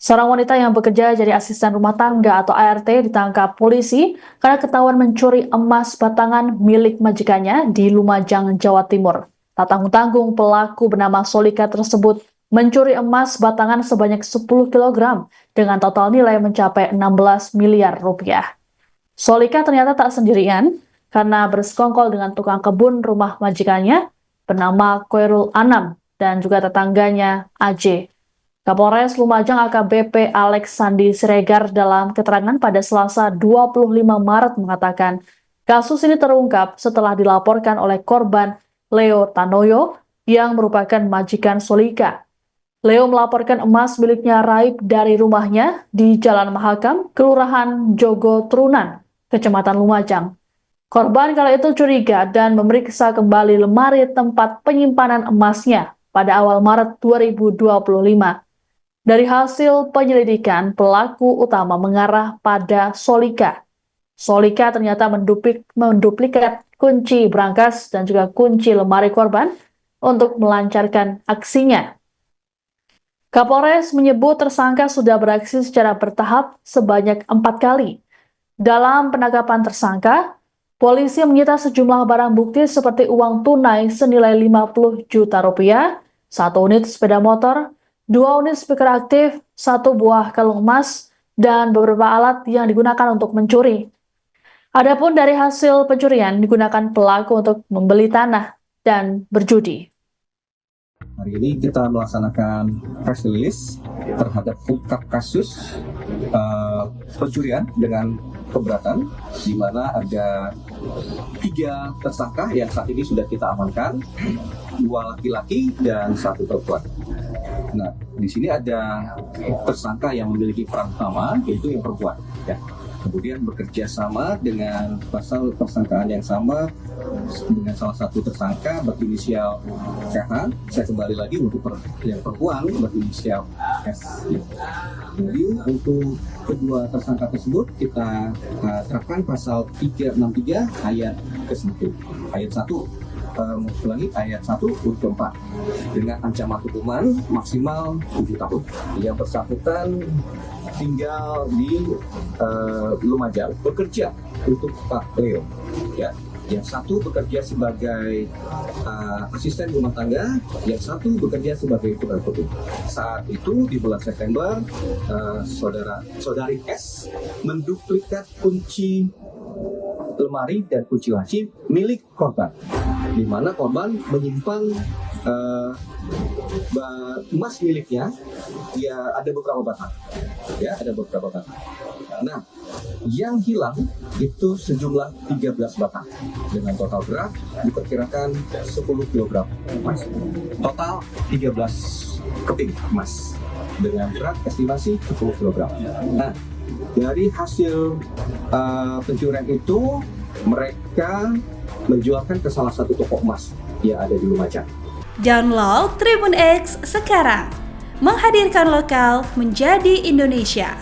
Seorang wanita yang bekerja jadi asisten rumah tangga atau ART ditangkap polisi karena ketahuan mencuri emas batangan milik majikannya di Lumajang, Jawa Timur. Tak tanggung-tanggung, pelaku bernama Solika tersebut mencuri emas batangan sebanyak 10 kilogram dengan total nilai mencapai 16 miliar rupiah. Solika ternyata tak sendirian karena bersekongkol dengan tukang kebun rumah majikannya bernama Koirul Anam dan juga tetangganya AJ. Kapolres Lumajang AKBP Alex Sandi Siregar dalam keterangan pada Selasa 25 Maret mengatakan, kasus ini terungkap setelah dilaporkan oleh korban Leo Tanoyo yang merupakan majikan Solika. Leo melaporkan emas miliknya raib dari rumahnya di Jalan Mahakam, Kelurahan Jogo Trunan, Kecamatan Lumajang. Korban kala itu curiga dan memeriksa kembali lemari tempat penyimpanan emasnya pada awal Maret 2025. Dari hasil penyelidikan, pelaku utama mengarah pada Solika. Solika ternyata menduplikat kunci brankas dan juga kunci lemari korban untuk melancarkan aksinya. Kapolres menyebut tersangka sudah beraksi secara bertahap sebanyak 4 kali. Dalam penangkapan tersangka, polisi menyita sejumlah barang bukti seperti uang tunai senilai 50 juta rupiah, 1 unit sepeda motor, 2 unit speaker aktif, 1 buah kalung emas, dan beberapa alat yang digunakan untuk mencuri. Adapun dari hasil pencurian digunakan pelaku untuk membeli tanah dan berjudi. Hari ini kita melaksanakan press release terhadap ungkap kasus pencurian dengan keberatan, di mana ada 3 tersangka yang saat ini sudah kita amankan, 2 laki-laki dan 1 perempuan. Nah, di sini ada tersangka yang memiliki peran utama, yaitu yang perempuan. Ya. Kemudian bekerja sama dengan pasal persangkaan yang sama dengan salah satu tersangka berinisial KH. Saya kembali lagi untuk yang perempuan berinisial S. Jadi untuk kedua tersangka tersebut kita terapkan pasal 363 ayat ke-1. Ayat 1. Ulangi, ayat 1 untuk 4 dengan ancaman hukuman maksimal 7 tahun. Yang bersangkutan tinggal di Lumajang, bekerja untuk Pak Leo. Ya, yang satu bekerja sebagai asisten rumah tangga, yang satu bekerja sebagai tukang kebun. Saat itu di bulan September, saudari S menduplikat kunci lemari dan kunci laci milik korban, di mana korban menyimpan emas miliknya. Ya, ada beberapa batang. Nah, yang hilang itu sejumlah 13 batang dengan total berat diperkirakan 10 kg emas. Total 13 keping emas dengan berat estimasi 10 kg. Nah, dari hasil pencurian itu mereka menjualkan ke salah satu toko emas yang ada di Lumajang. Download Tribun X sekarang, menghadirkan lokal menjadi Indonesia.